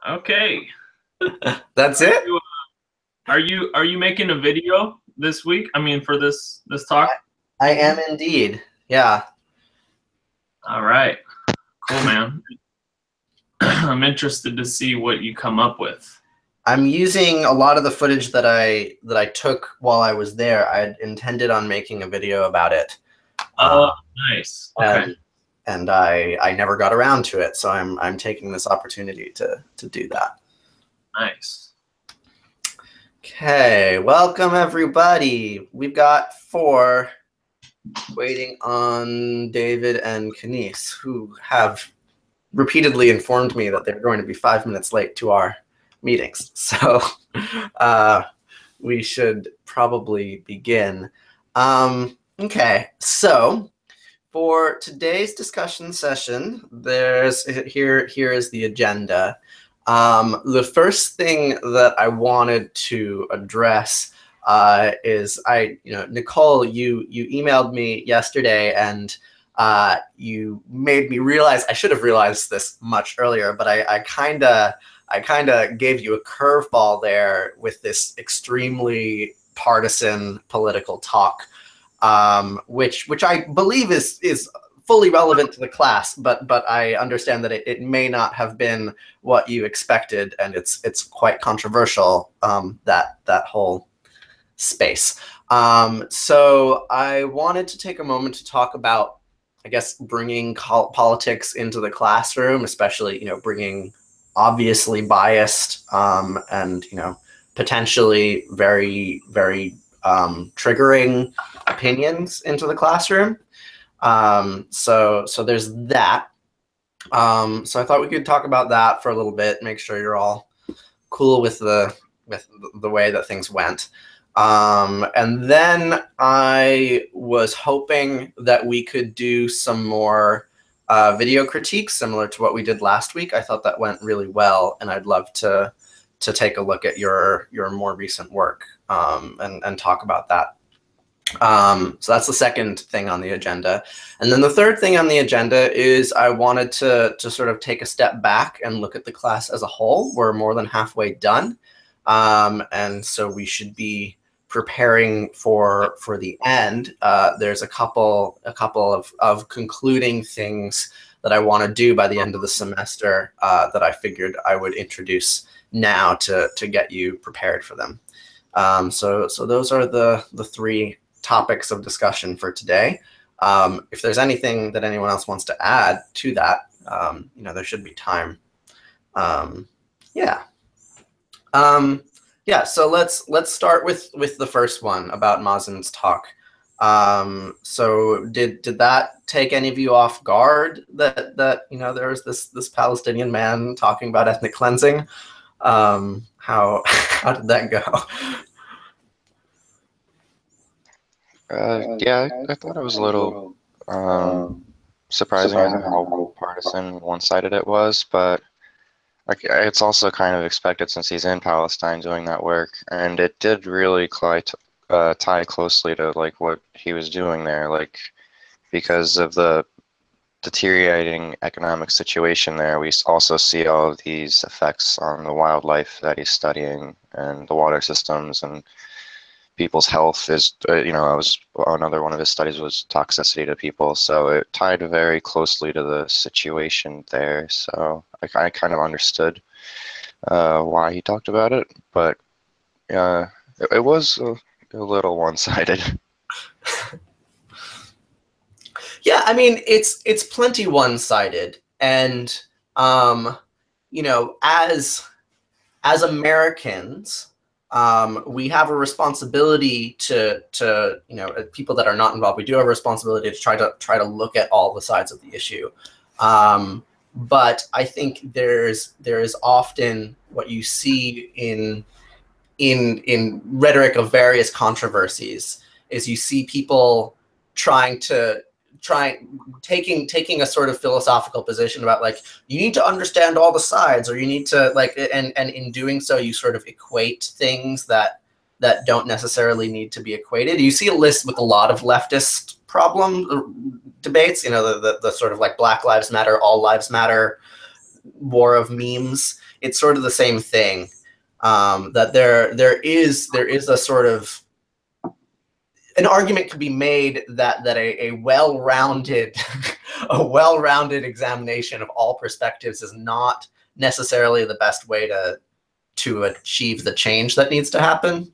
Okay. That's Are it? you are you making a video this week? I mean, for this talk? I am indeed. Yeah. All right. Cool, man. I'm interested to see what you come up with. I'm using a lot of the footage that I took while I was there. I had intended on making a video about it. Oh, Uh, nice. Okay. and I never got around to it, so I'm taking this opportunity to do that. Nice. Okay, welcome everybody. We've got 4 waiting on David and Kanice, who have repeatedly informed me that they're going to be 5 minutes late to our meetings. So we should probably begin. Okay, so for today's discussion session, here is the agenda. The first thing that I wanted to address is Nicole, you emailed me yesterday and you made me realize I should have realized this much earlier, but I kind of gave you a curveball there with this extremely partisan political talk, which I believe is fully relevant to the class, but I understand that it may not have been what you expected, and it's quite controversial, that whole space. So I wanted to take a moment to talk about, I guess, bringing politics into the classroom, especially bringing obviously biased and potentially very triggering opinions into the classroom. So there's that. So I thought we could talk about that for a little bit, make sure you're all cool with the way that things went. And then I was hoping that we could do some more video critiques similar to what we did last week. I thought that went really well, and I'd love to take a look at your more recent work and talk about that. So that's the second thing on the agenda. And then the third thing on the agenda is I wanted to sort of take a step back and look at the class as a whole. We're more than halfway done. And so we should be preparing for the end. There's a couple of concluding those that I want to do by the end of the semester that I figured I would introduce now to get you prepared for them. So those are the 3 topics of discussion for today. If there's anything that anyone else wants to add to that, there should be time. Yeah. So let's start with the first one about Mazen's talk. So did that take any of you off guard that there was this Palestinian man talking about ethnic cleansing? How did that go? Yeah, I thought it was a little surprising how partisan one-sided it was, but it's also kind of expected since he's in Palestine doing that work, and it did really tie closely to like what he was doing there, like because of the deteriorating economic situation there. We also see all of these effects on the wildlife that he's studying and the water systems and people's health is, another one of his studies was toxicity to people. So it tied very closely to the situation there. So I kind of understood why he talked about it, but it was a little one-sided. Yeah, I mean, it's plenty one-sided, and as Americans, we have a responsibility to people that are not involved. We do have a responsibility to try to look at all the sides of the issue. But I think there is often what you see in rhetoric of various controversies is you see people taking a sort of philosophical position about like you need to understand all the sides, or you need to and in doing so you sort of equate things that don't necessarily need to be equated. You see a list with a lot of leftist debates, the sort of like Black Lives Matter, All Lives Matter war of memes. It's sort of the same thing. That there is a sort of an argument could be made that a well-rounded a well-rounded examination of all perspectives is not necessarily the best way to achieve the change that needs to happen,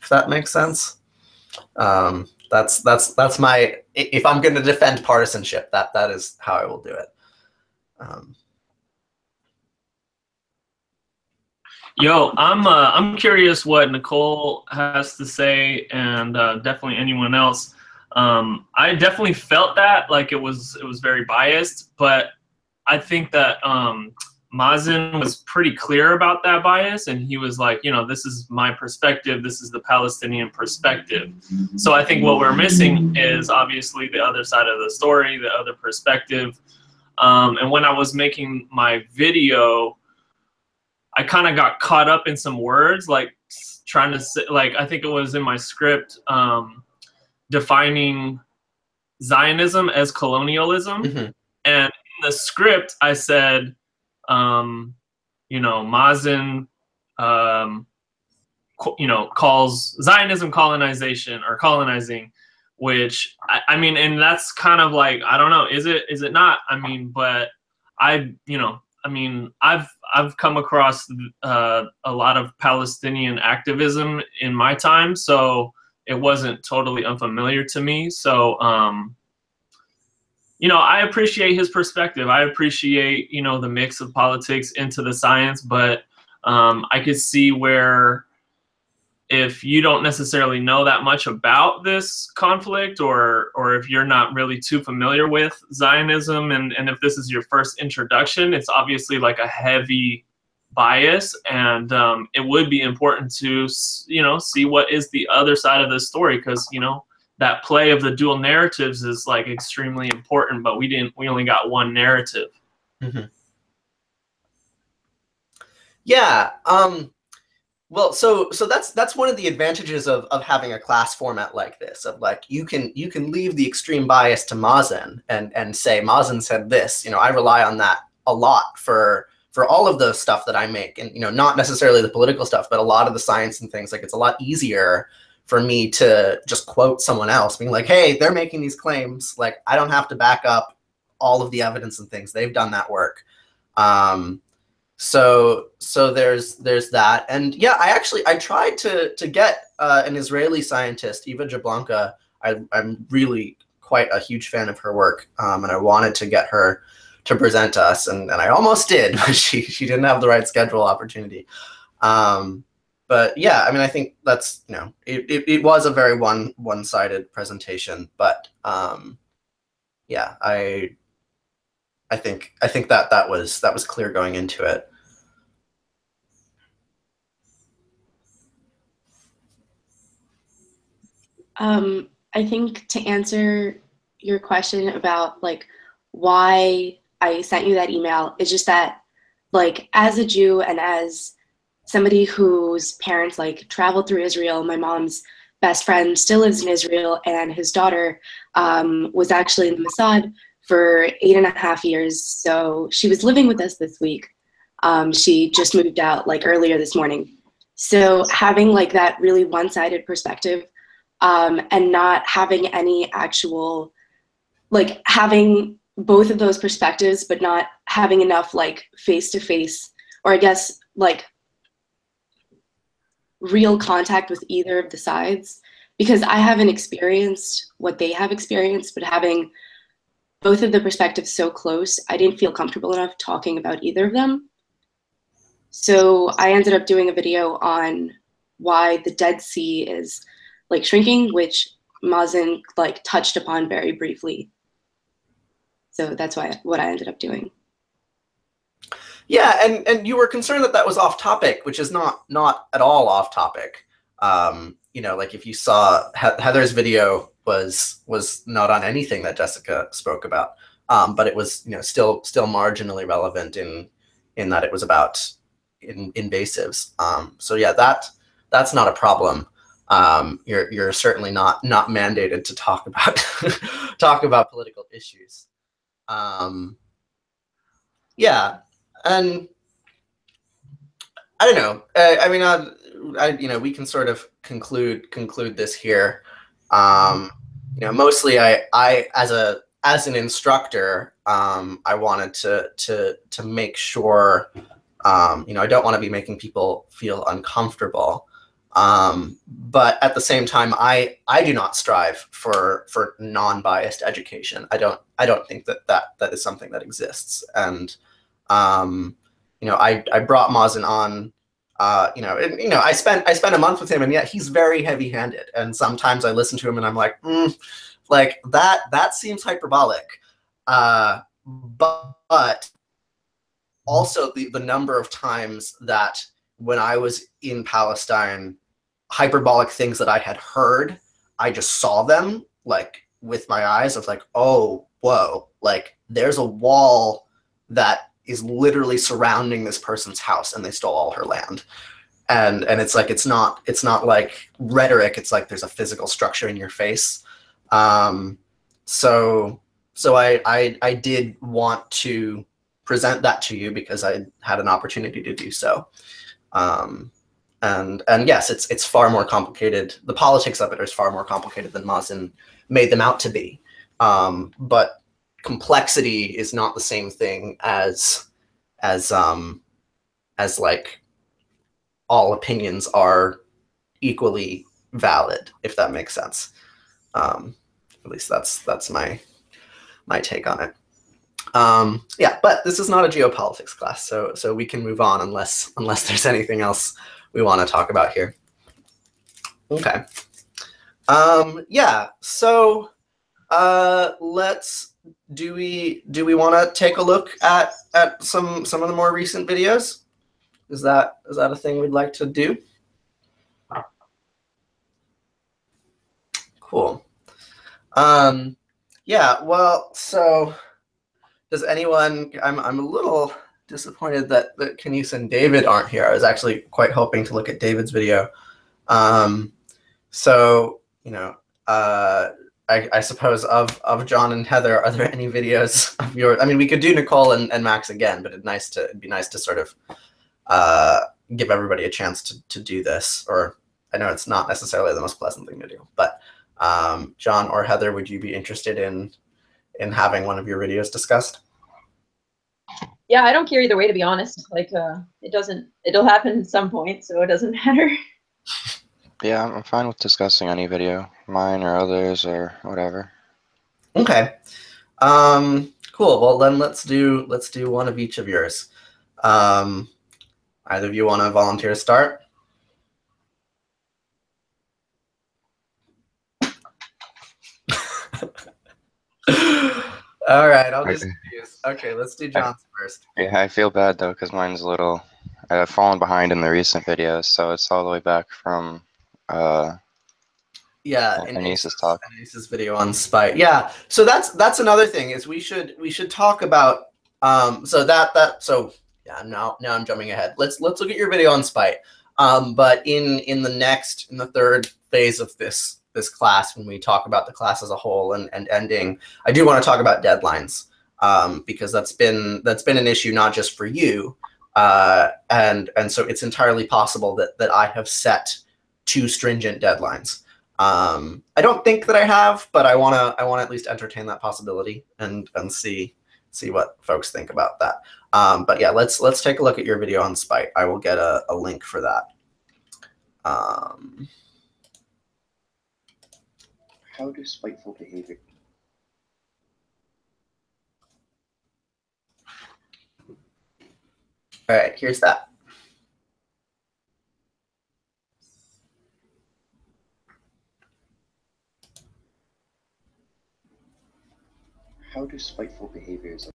if that makes sense. That's my, if I'm going to defend partisanship, that is how I will do it. Yo, I'm curious what Nicole has to say, and definitely anyone else. I definitely felt that like it was very biased, but I think that Mazen was pretty clear about that bias, and he was like, you know, this is my perspective, this is the Palestinian perspective. So I think what we're missing is obviously the other side of the story, the other perspective. And when I was making my video, I kind of got caught up in some words, like trying to say, like, I think it was in my script, defining Zionism as colonialism. Mm-hmm. And in the script, I said, you know, Mazen, you know, calls Zionism colonization or colonizing, which I mean, and that's kind of like, I don't know, is it not? I mean, but you know, I mean, I've come across a lot of Palestinian activism in my time, so it wasn't totally unfamiliar to me. So, you know, I appreciate his perspective. I appreciate, you know, the mix of politics into the science, but I could see where if you don't necessarily know that much about this conflict, or if you're not really too familiar with Zionism, and if this is your first introduction, it's obviously like a heavy bias, and it would be important to, you know, see what is the other side of this story, because, you know, that play of the dual narratives is like extremely important, but we only got one narrative. Mm-hmm. Yeah. Well, so that's one of the advantages of having a class format like this, of like you can leave the extreme bias to Mazen and say Mazen said this. You know, I rely on that a lot for all of the stuff that I make, and, you know, not necessarily the political stuff, but a lot of the science and things. Like, it's a lot easier for me to just quote someone else, being like, hey, they're making these claims. Like, I don't have to back up all of the evidence and things. They've done that work. So there's that. And yeah, I tried to get an Israeli scientist, Eva Jablonka. I'm really quite a huge fan of her work, and I wanted to get her to present us, and I almost did, but she didn't have the right schedule opportunity. But yeah, I mean, I think that's, you know, it was a very one-sided presentation, but yeah, I think that was clear going into it. I think to answer your question about like why I sent you that email, it's just that, like, as a Jew and as somebody whose parents like traveled through Israel, my mom's best friend still lives in Israel, and his daughter was actually in the Mossad for 8.5 years. So she was living with us this week. She just moved out like earlier this morning. So having like that really one-sided perspective, and not having any actual, like, having both of those perspectives, but not having enough like face-to-face, or I guess like real contact with either of the sides, because I haven't experienced what they have experienced, but having both of the perspectives so close, I didn't feel comfortable enough talking about either of them. So I ended up doing a video on why the Dead Sea is like shrinking, which Mazen like touched upon very briefly. So that's what I ended up doing. Yeah, and you were concerned that was off topic, which is not at all off topic. You know, like if you saw Heather's video was not on anything that Jessica spoke about, but it was, you know, still marginally relevant in that it was about invasives. So yeah, that's not a problem. You're certainly not mandated to talk about talk about political issues. Yeah, and I don't know. I mean, we can sort of conclude this here. Mostly, I as an instructor, I wanted to make sure, I don't want to be making people feel uncomfortable. But at the same time, I do not strive for non-biased education. I don't think that is something that exists. And I brought Mazen on. I spent a month with him, and yet he's very heavy-handed. And sometimes I listen to him, and I'm like, like that seems hyperbolic. But also the number of times that when I was in Palestine, hyperbolic things that I had heard, I just saw them like with my eyes of like, oh, whoa, like there's a wall that is literally surrounding this person's house and they stole all her land. And it's like it's not like rhetoric, it's like there's a physical structure in your face. So I did want to present that to you because I had an opportunity to do so. And yes, it's far more complicated. The politics of it is far more complicated than Mazen made them out to be. But complexity is not the same thing as like all opinions are equally valid, if that makes sense. At least that's my take on it. Yeah, but this is not a geopolitics class, so we can move on unless there's anything else we want to talk about here. Okay. Yeah. So do we want to take a look at some of the more recent videos? Is that a thing we'd like to do? Cool. Yeah. Well, so does anyone? I'm a little disappointed that Kenise and David aren't here. I was actually quite hoping to look at David's video. So I suppose of John and Heather, are there any videos of yours? I mean, we could do Nicole and Max again, but it'd be nice to sort of give everybody a chance to do this. Or I know it's not necessarily the most pleasant thing to do, but John or Heather, would you be interested in having one of your videos discussed? Yeah, I don't care either way, to be honest. Like, it'll happen at some point, so it doesn't matter. Yeah, I'm fine with discussing any video, mine or others or whatever. Okay. Cool. Well, then let's do one of each of yours. Either of you want to volunteer to start? All right, I'll just use. Okay, let's do John's first. Yeah, I feel bad though because mine's a little. I've fallen behind in the recent videos, so it's all the way back from. Yeah, Anis's talk. Anis's video on spite. Yeah, so that's another thing is we should talk about. So yeah. Now I'm jumping ahead. Let's look at your video on spite. But in the third phase of this class, when we talk about the class as a whole and ending, I do want to talk about deadlines, because that's been an issue not just for you, and so it's entirely possible that I have set too stringent deadlines. I don't think that I have, but I want to at least entertain that possibility and see what folks think about that. But yeah, let's take a look at your video on spite. I will get a link for that. How do spiteful behavior? All right, here's that. How do spiteful behaviors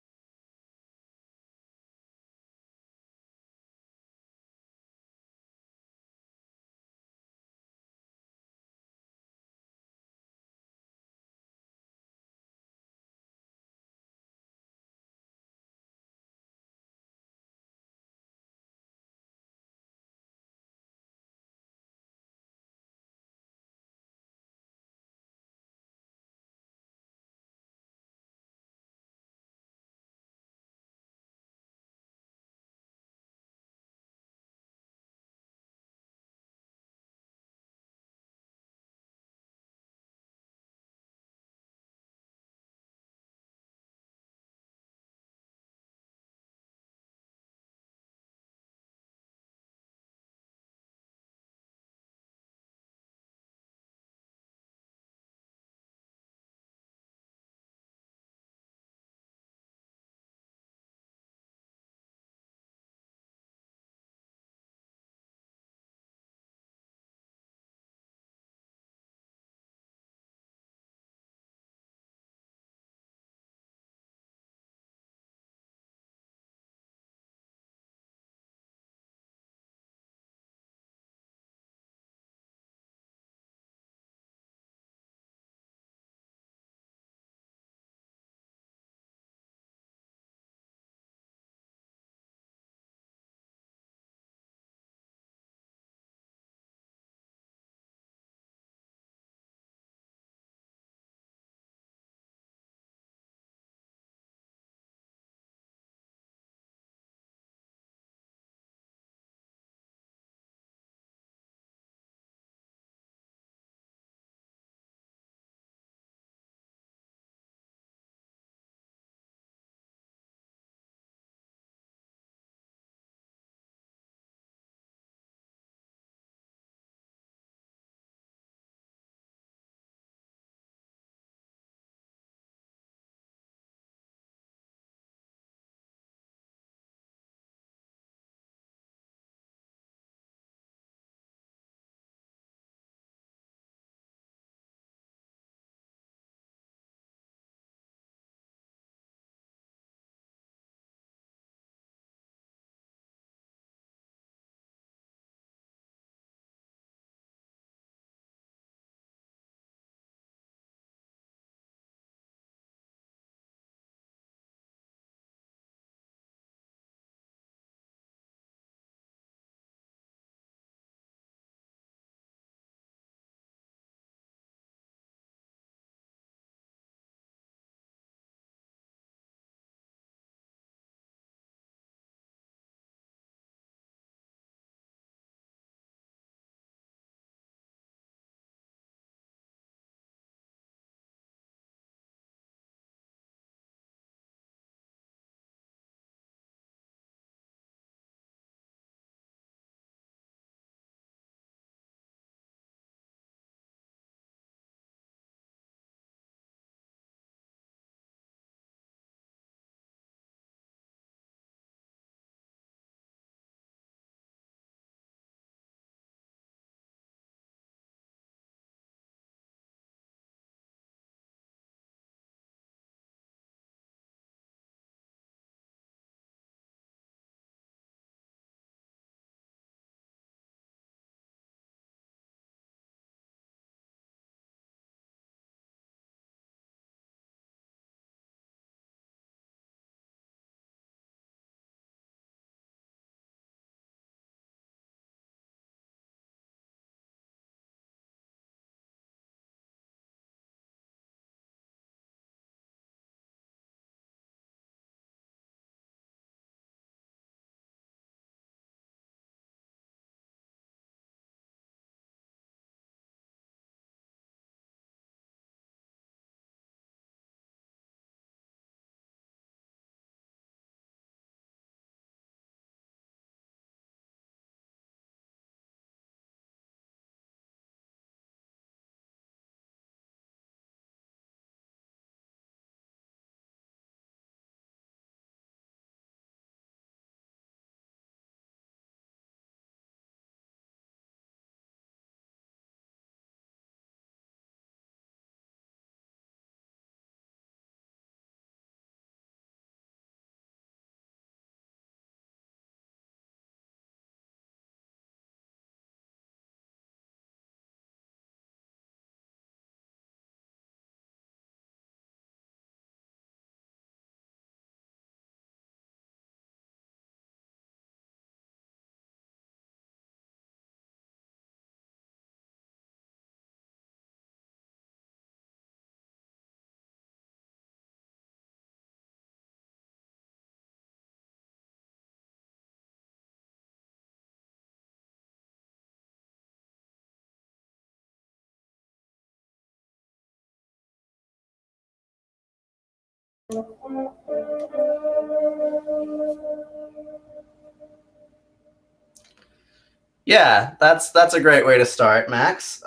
Yeah, that's a great way to start, Max.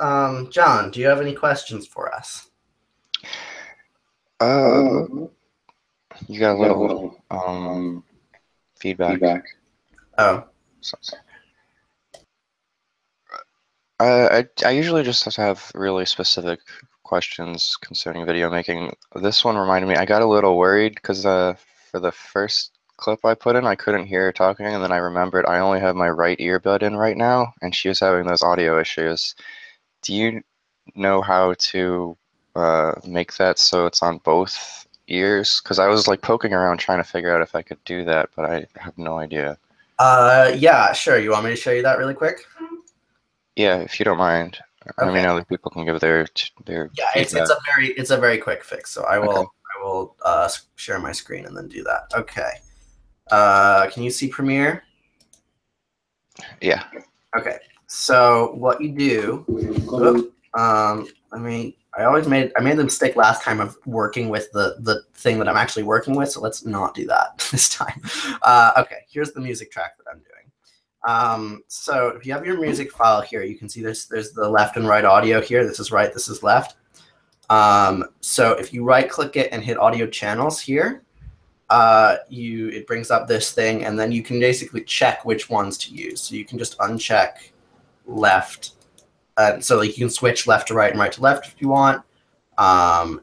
John, do you have any questions for us? You got a little feedback. Oh, So- I usually just have really specific questions concerning video making. This one reminded me, I got a little worried because for the first clip I put in, I couldn't hear her talking, and then I remembered I only have my right earbud in right now, and she was having those audio issues. Do you know how to make that so it's on both ears? Because I was like poking around trying to figure out if I could do that, but I have no idea. yeah, sure. You want me to show you that really quick? Yeah, if you don't mind. I mean, Okay. other people can give their Yeah, it's feedback. a very quick fix. So I will Okay. share my screen and then do that. Okay. Can you see Premiere? Yeah. Okay. So what you do? I made the mistake last time of working with the thing that I'm actually working with. So let's not do that this time. Okay. Here's the music track that I'm doing. So if you have your music file here, you can see there's the left and right audio here. This is right, this is left. So if you right click it and hit audio channels here, it brings up this thing, and then you can basically check which ones to use. So you can just uncheck left. So like you can switch left to right and right to left if you want.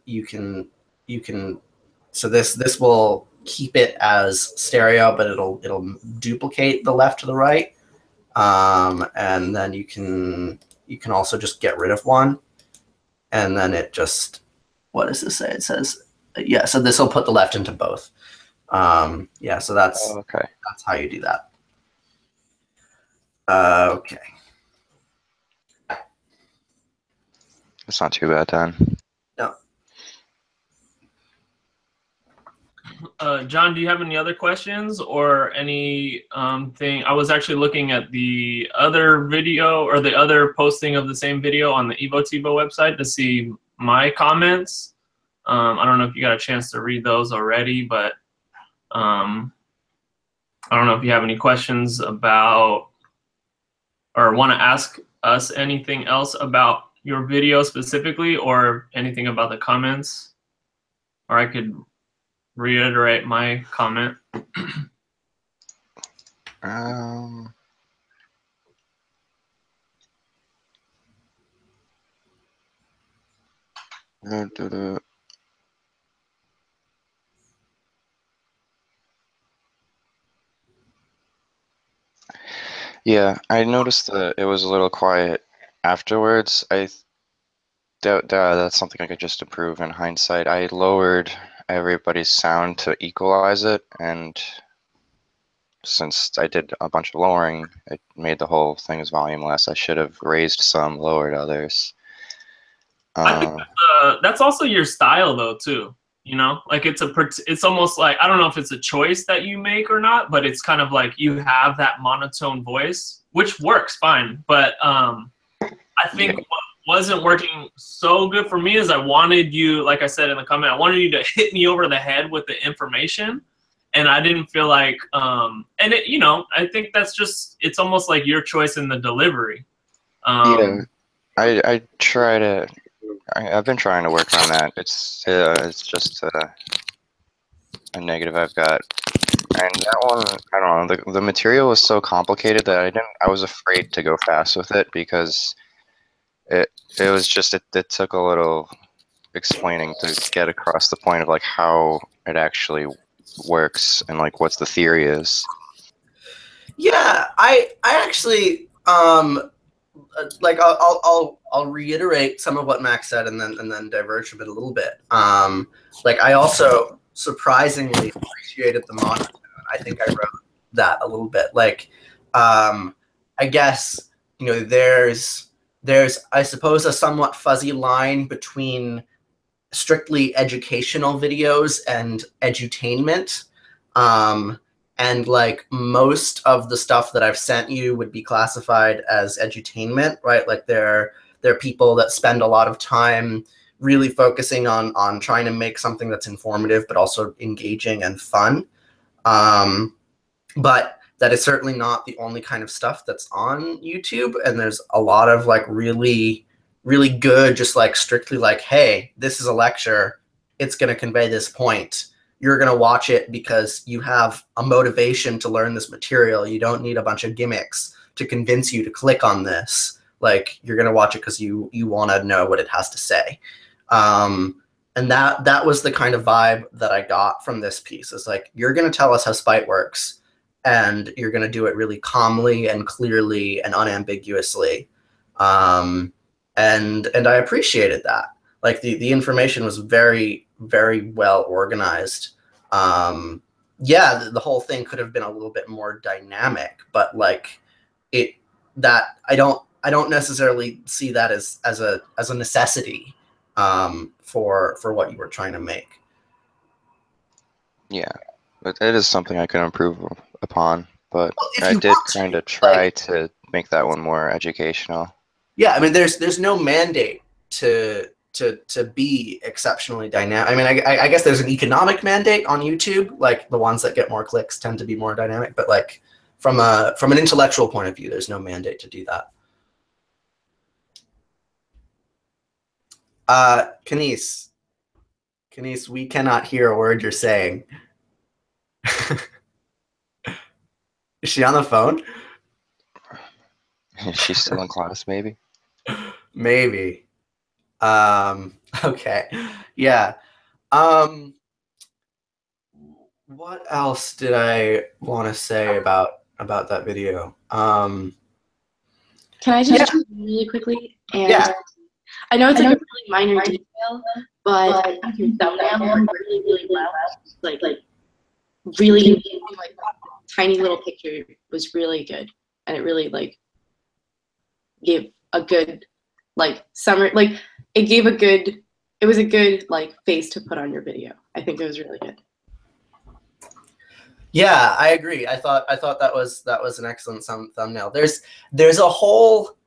You can so this will keep it as stereo, but it'll duplicate the left to the right. And then you can also just get rid of one, and then it just, what does this say? It says, yeah, so this will put the left into both. Yeah, so that's Okay. that's how you do that. Okay. It's not too bad then. No. John, do you have any other questions or any thing? I was actually looking at the other video or the other posting of the same video on the EvoTivo website to see my comments. I don't know if you got a chance to read those already, but I don't know if you have any questions about or want to ask us anything else about your video specifically, or anything about the comments, or I could reiterate my comment. Yeah, I noticed that it was a little quiet afterwards. I doubt that's something I could just improve in hindsight. I lowered everybody's sound to equalize it, and since I did a bunch of lowering, it made the whole thing's volume less. I should have raised some, lowered others. I think that's also your style, though, too. You know, like it's almost like, I don't know if it's a choice that you make or not, but it's kind of like you have that monotone voice, which works fine. But I think what wasn't working so good for me is I wanted you, like I said in the comment, I wanted you to hit me over the head with the information. And I didn't feel like, and it, you know, I think that's just, it's almost like your choice in the delivery. Yeah, I try to. I've been trying to work on that. It's just a negative I've got, and that one, I don't know. The material was so complicated that I was afraid to go fast with it because it was just it took a little explaining to get across the point of like how it actually works and like what the theory is. Yeah, I actually like I'll reiterate some of what Max said and then diverge from it a little bit. Like I also surprisingly appreciated the monotone. I think I wrote that a little bit. Like I guess, you know, there's I suppose a somewhat fuzzy line between strictly educational videos and edutainment. And like most of the stuff that I've sent you would be classified as edutainment, right? Like they're people that spend a lot of time really focusing on trying to make something that's informative but also engaging and fun. But that is certainly not the only kind of stuff that's on YouTube. And there's a lot of like really, really good, just like strictly like, hey, this is a lecture. It's going to convey this point. You're going to watch it because you have a motivation to learn this material. You don't need a bunch of gimmicks to convince you to click on this. Like, you're going to watch it because you want to know what it has to say. And that was the kind of vibe that I got from this piece. It's like, you're going to tell us how spite works, and you're going to do it really calmly and clearly and unambiguously. And I appreciated that. Like, the information was very, very well organized. Yeah, the whole thing could have been a little bit more dynamic, but like I don't necessarily see that as a necessity for what you were trying to make. Yeah, but it is something I could improve upon. But Well, I did kind of try to make that one more educational. Yeah, I mean, there's no mandate to be exceptionally dynamic. I mean, I guess there's an economic mandate on YouTube, like the ones that get more clicks tend to be more dynamic. But like from an intellectual point of view, there's no mandate to do that. Kenise, we cannot hear a word you're saying. Is she on the phone? Is she still in class, maybe? Maybe. Okay. Yeah. What else did I want to say about that video? Can I just jump in really quickly? And Yeah. I know it's like a really minor detail, but I think your thumbnail worked really, really well. Like really, like tiny little picture was really good, and it really like gave a good like summary. Like it was a good like face to put on your video. I think it was really good. Yeah, I agree. I thought that was an excellent thumbnail. There's a whole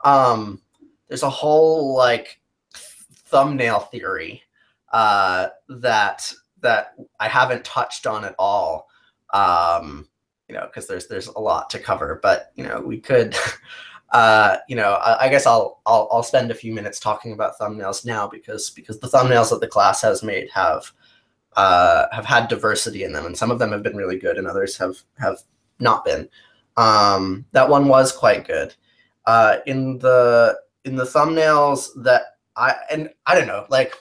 like thumbnail theory that I haven't touched on at all. You know, because there's a lot to cover, but you know, we could you know, I guess I'll spend a few minutes talking about thumbnails now because the thumbnails that the class has made have had diversity in them, and some of them have been really good and others have not been. That one was quite good. In the thumbnails that I don't know, like,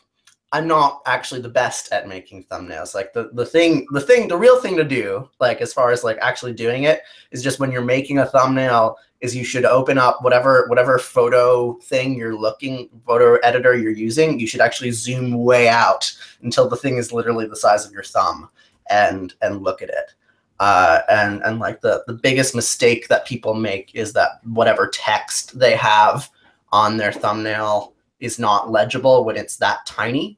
I'm not actually the best at making thumbnails. Like the real thing to do, like as far as like actually doing it, is just when you're making a thumbnail, is you should open up whatever photo editor you're using. You should actually zoom way out until the thing is literally the size of your thumb and look at it. And like the biggest mistake that people make is that whatever text they have on their thumbnail is not legible when it's that tiny.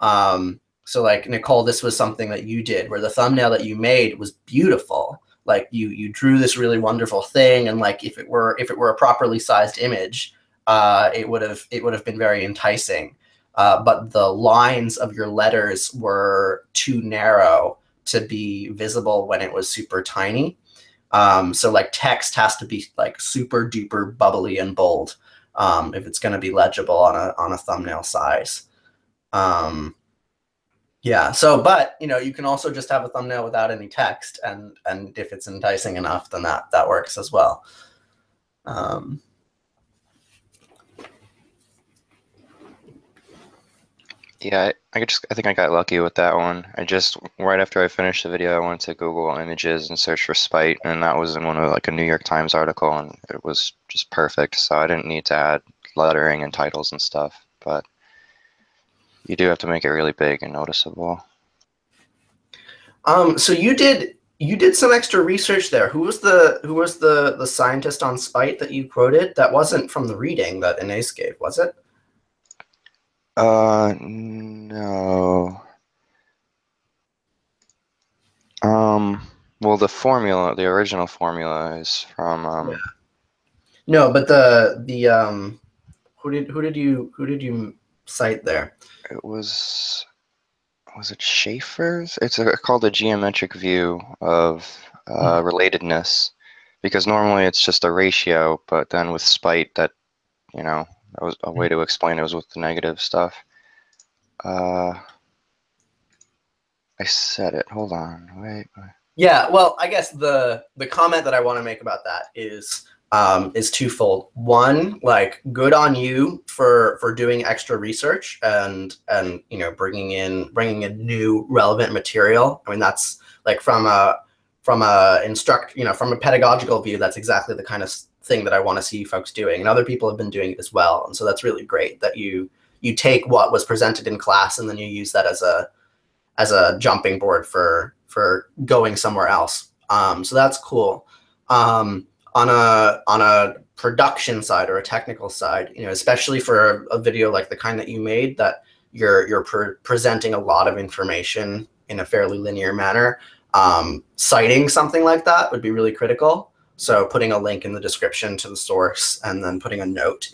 So like, Nicole, this was something that you did where the thumbnail that you made was beautiful. Like you drew this really wonderful thing, and like if it were a properly sized image, it would have been very enticing. But the lines of your letters were too narrow to be visible when it was super tiny. So like text has to be like super duper bubbly and bold if it's going to be legible on a thumbnail size. Yeah. So, but you know, you can also just have a thumbnail without any text, and if it's enticing enough, then that works as well. Yeah, I think I got lucky with that one. Right after I finished the video, I went to Google Images and search for spite, and that was in one of like a New York Times article, and it was just perfect. So I didn't need to add lettering and titles and stuff, but you do have to make it really big and noticeable. So you did some extra research there. Who was the scientist on spite that you quoted? That wasn't from the reading that Inés gave, was it? No. Well, the original formula is from No, but who did you site there? It was it Schaefer's? It's called a geometric view of relatedness, because normally it's just a ratio, but then with spite, that that was a way to explain it was with the negative stuff. I said it. Hold on. Wait. Yeah, well, I guess the comment that I want to make about that is twofold. One, like, good on you for doing extra research and bringing in new relevant material. I mean, that's like from a pedagogical view, that's exactly the kind of thing that I want to see folks doing, and other people have been doing it as well. And so that's really great that you take what was presented in class and then you use that as a jumping board for going somewhere else. So that's cool. On a production side or a technical side, especially for a video like the kind that you made, that you're presenting a lot of information in a fairly linear manner, citing something like that would be really critical. So putting a link in the description to the source and then putting a note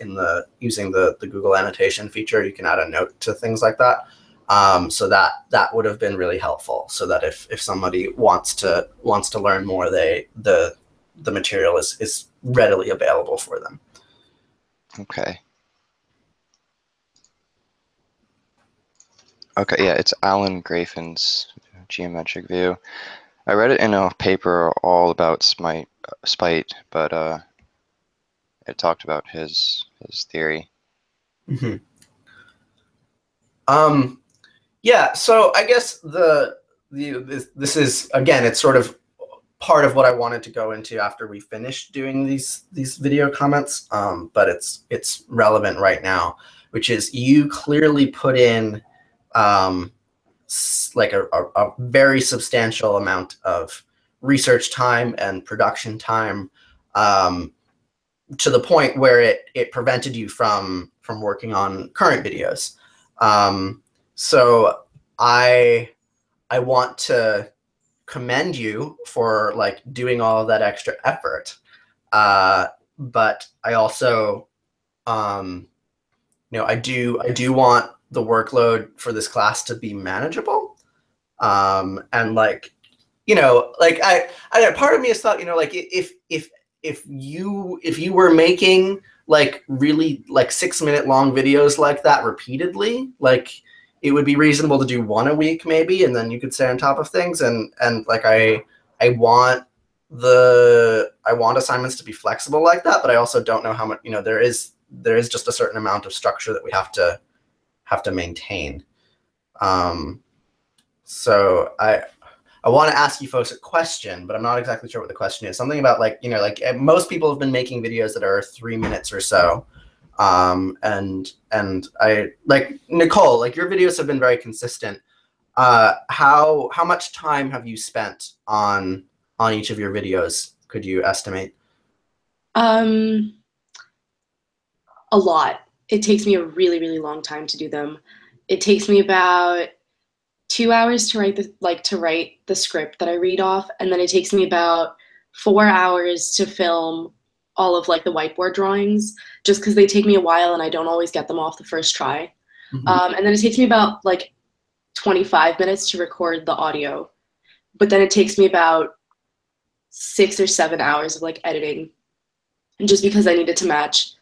using the Google annotation feature, you can add a note to things like that. So that would have been really helpful, so that if somebody wants to learn more, the material is readily available for them. Okay. Okay, yeah, it's Alan Grafin's geometric view. I read it in a paper all about spite, but it talked about his theory. Mm-hmm. Yeah, so I guess this is, again, it's sort of part of what I wanted to go into after we finished doing these video comments, but it's relevant right now, which is you clearly put in like a very substantial amount of research time and production time, to the point where it prevented you from working on current videos. So I want to commend you for like doing all of that extra effort. But I also, I do want the workload for this class to be manageable. And like, I part of me has thought, like if you were making like really like 6-minute long videos like that repeatedly, like it would be reasonable to do one a week maybe, and then you could stay on top of things. And like I want assignments to be flexible like that, but I also don't know how much, there is just a certain amount of structure that we have to maintain. So I want to ask you folks a question, but I'm not exactly sure what the question is. Something about like, like most people have been making videos that are 3 minutes or so. And I like Nicole, like your videos have been very consistent. How much time have you spent on each of your videos? Could you estimate? A lot. It takes me a really, really long time to do them. It takes me about 2 hours to write the script that I read off, and then it takes me about 4 hours to film all of like the whiteboard drawings, just because they take me a while and I don't always get them off the first try. Mm-hmm. And then it takes me about like 25 minutes to record the audio, but then it takes me about 6 or 7 hours of like editing, and just because I need to match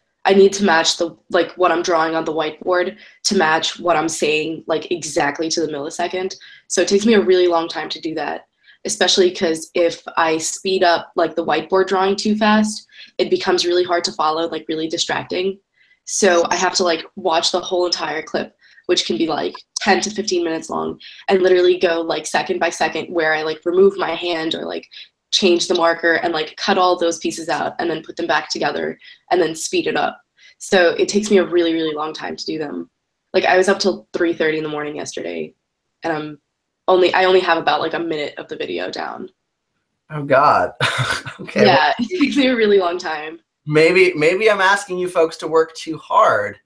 the like what I'm drawing on the whiteboard to match what I'm saying like exactly to the millisecond. So it takes me a really long time to do that, especially because if I speed up like the whiteboard drawing too fast, it becomes really hard to follow, like really distracting. So I have to like watch the whole entire clip, which can be like 10 to 15 minutes long, and literally go like second by second where I like remove my hand or like change the marker and like cut all those pieces out and then put them back together and then speed it up. So it takes me a really, really long time to do them. Like I was up till 3:30 in the morning yesterday, and I only have about like a minute of the video down. Oh God. Okay. Yeah, well, it takes me a really long time. Maybe I'm asking you folks to work too hard.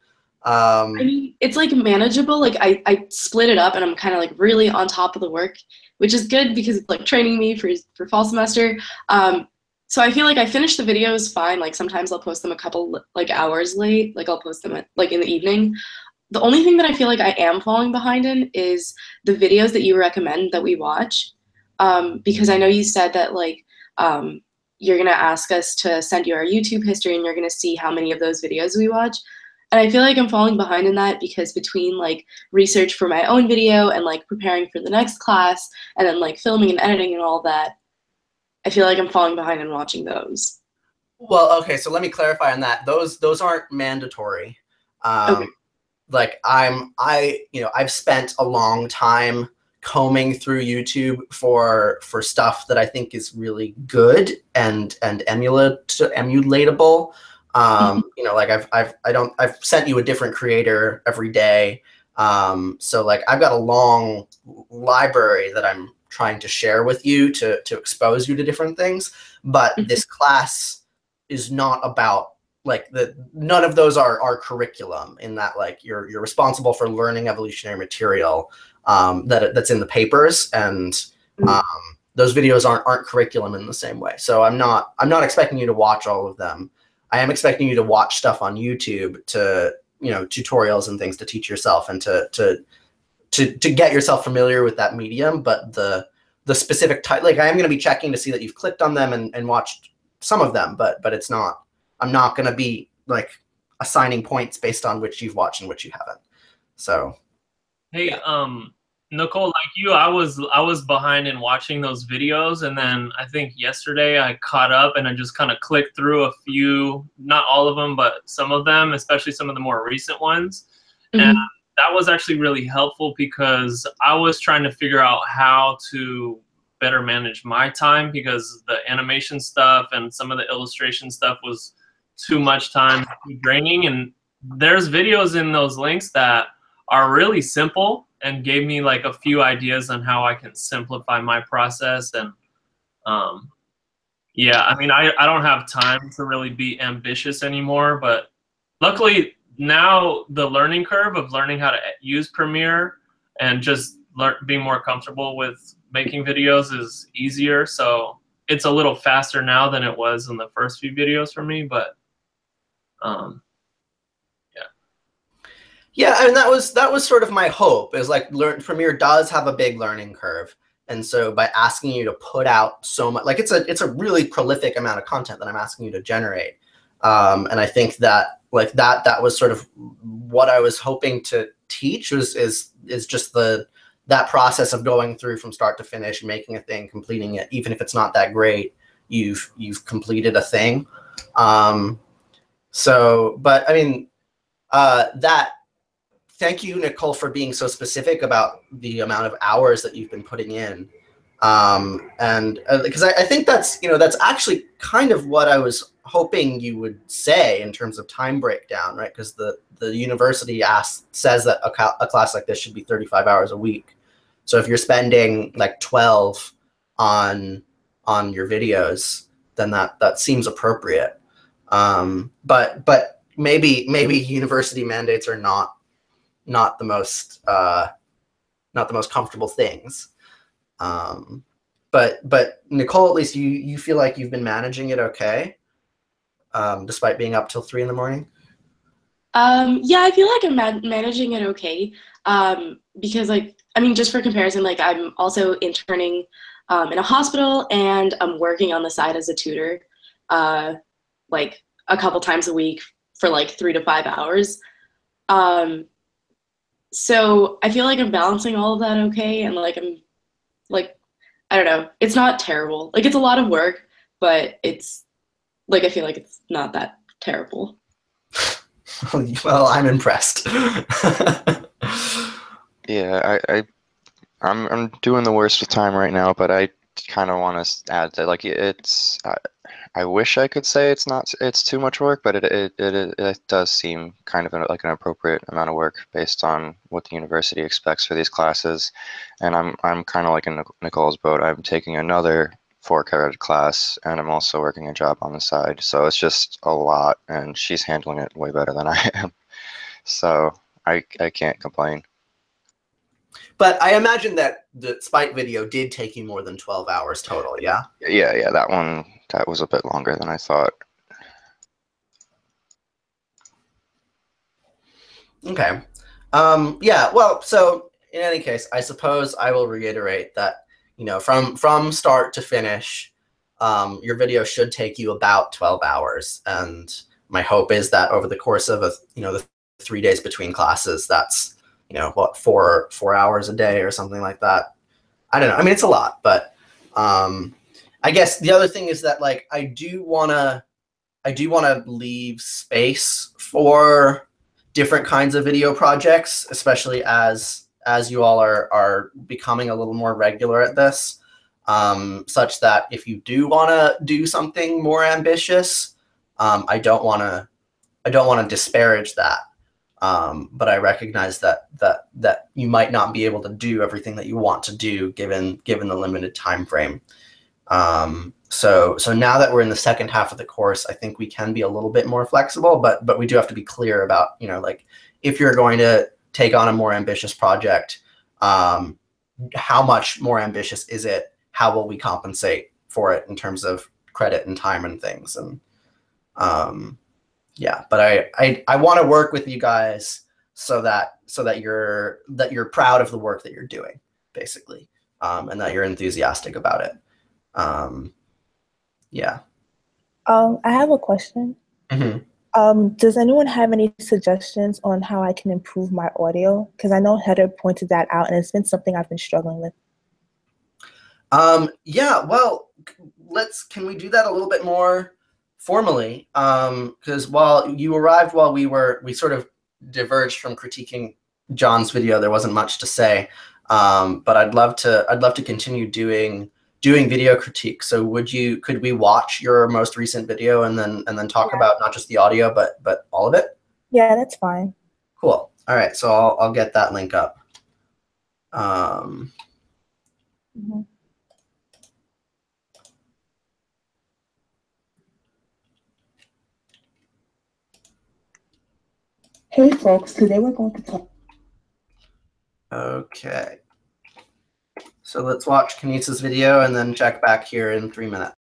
I mean, it's like manageable. Like I split it up and I'm kind of like really on top of the work, which is good because it's like training me for fall semester. So I feel like I finish the videos fine. Like sometimes I'll post them a couple like hours late. Like I'll post them like in the evening. the only thing that I feel like I am falling behind in is the videos that you recommend that we watch. Because I know you said that like you're gonna ask us to send you our YouTube history and you're gonna see how many of those videos we watch. And I feel like I'm falling behind in that because between like research for my own video and like preparing for the next class and then like filming and editing and all that, I feel like I'm falling behind in watching those. Well, okay, so let me clarify on that. Those aren't mandatory. Okay. Like I've spent a long time combing through YouTube for stuff that I think is really good and emulatable. Like I've sent you a different creator every day. So like I've got a long library that I'm trying to share with you to expose you to different things. But this class is not about like none of those are curriculum in that like you're responsible for learning evolutionary material that's in the papers, and those videos aren't curriculum in the same way. So I'm not expecting you to watch all of them. I am expecting you to watch stuff on YouTube to tutorials and things to teach yourself and to get yourself familiar with that medium. But the specific type, like I am going to be checking to see that you've clicked on them and watched some of them, but it's not. I'm not going to be like assigning points based on which you've watched and which you haven't. So, Hey, yeah. Nicole, like you, I was behind in watching those videos, and then I think yesterday I caught up and I just kind of clicked through a few, not all of them, but some of them, especially some of the more recent ones. And that was actually really helpful because I was trying to figure out how to better manage my time because the animation stuff and some of the illustration stuff was too much time, too draining. And there's videos in those links that are really simple and gave me like a few ideas on how I can simplify my process. And yeah, I mean, I don't have time to really be ambitious anymore, but luckily now the learning curve of learning how to use Premiere and just being more comfortable with making videos is easier. So it's a little faster now than it was in the first few videos for me, but Yeah, and that was sort of my hope, is like Premiere does have a big learning curve. And so by asking you to put out so much, like it's a really prolific amount of content that I'm asking you to generate. And I think that like that was sort of what I was hoping to teach is just that process of going through from start to finish, making a thing, completing it, even if it's not that great, you've completed a thing. So, but I mean, thank you, Nicole, for being so specific about the amount of hours that you've been putting in. And because I think that's actually kind of what I was hoping you would say in terms of time breakdown, right? Because the university says that a class like this should be 35 hours a week. So if you're spending like 12 on your videos, then that seems appropriate. But maybe university mandates are not the most comfortable things. But Nicole, at least you feel like you've been managing it okay, despite being up till 3 a.m. Yeah, I feel like I'm managing it okay. Because like, I mean, just for comparison, like I'm also interning in a hospital and I'm working on the side as a tutor, like a couple times a week for like 3 to 5 hours. So I feel like I'm balancing all of that okay, and like I'm like, I don't know, it's not terrible. Like it's a lot of work, but it's like I feel like it's not that terrible. Well, I'm impressed. Yeah, I'm doing the worst with time right now, but I kind of want to add that like I wish I could say it's too much work, but it does seem kind of like an appropriate amount of work based on what the university expects for these classes. And I'm kind of like in Nicole's boat. I'm taking another 4 credit class, and I'm also working a job on the side. So it's just a lot, and she's handling it way better than I am. So I can't complain. But I imagine that the Spite video did take you more than 12 hours total, yeah? Yeah, that was a bit longer than I thought. Okay. Yeah, well, so in any case, I suppose I will reiterate that, from start to finish, your video should take you about 12 hours. And my hope is that over the course of the 3 days between classes, that's, what, 4 hours a day or something like that. I don't know. I mean, it's a lot, but I guess the other thing is that, like, I do want to leave space for different kinds of video projects, especially as you all are becoming a little more regular at this, such that if you do want to do something more ambitious, I don't want to disparage that. But I recognize that you might not be able to do everything that you want to do given the limited time frame. So now that we're in the second half of the course, I think we can be a little bit more flexible, but we do have to be clear about, like, if you're going to take on a more ambitious project, how much more ambitious is it? How will we compensate for it in terms of credit and time and things? And yeah, but I want to work with you guys so that you're proud of the work that you're doing, basically, and that you're enthusiastic about it. Yeah. I have a question. Does anyone have any suggestions on how I can improve my audio? Because I know Heather pointed that out, and it's been something I've been struggling with. Yeah, well, can we do that a little bit more formally? Because while you arrived, while we sort of diverged from critiquing John's video, there wasn't much to say. But I'd love to continue doing video critique. So could we watch your most recent video and then talk about not just the audio but all of it? Yeah, that's fine. Cool. All right, so I'll get that link up. Hey folks, today we're going to talk. Okay. So let's watch Kanisa's video and then check back here in 3 minutes.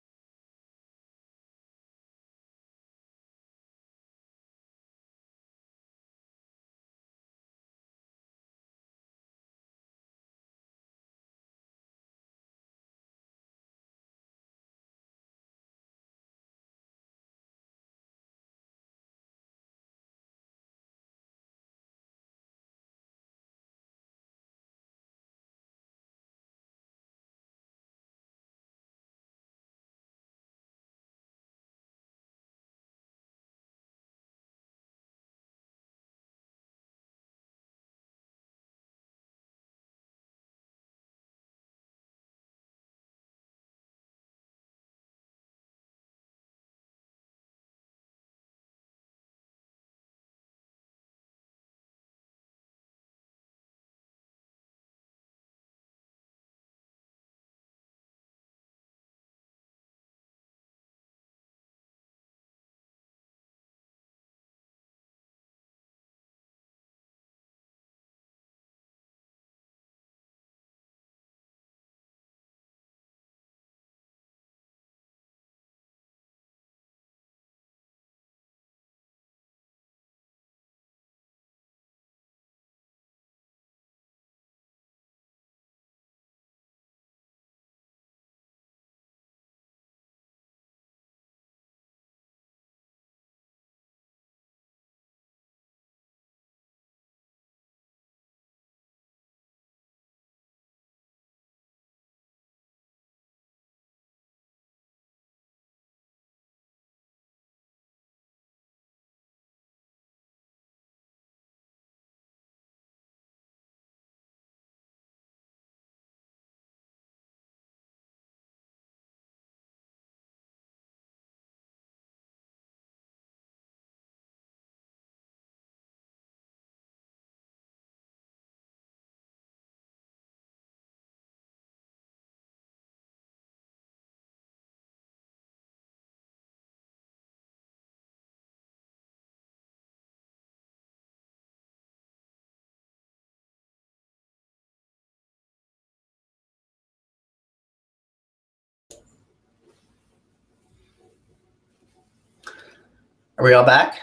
Are we all back?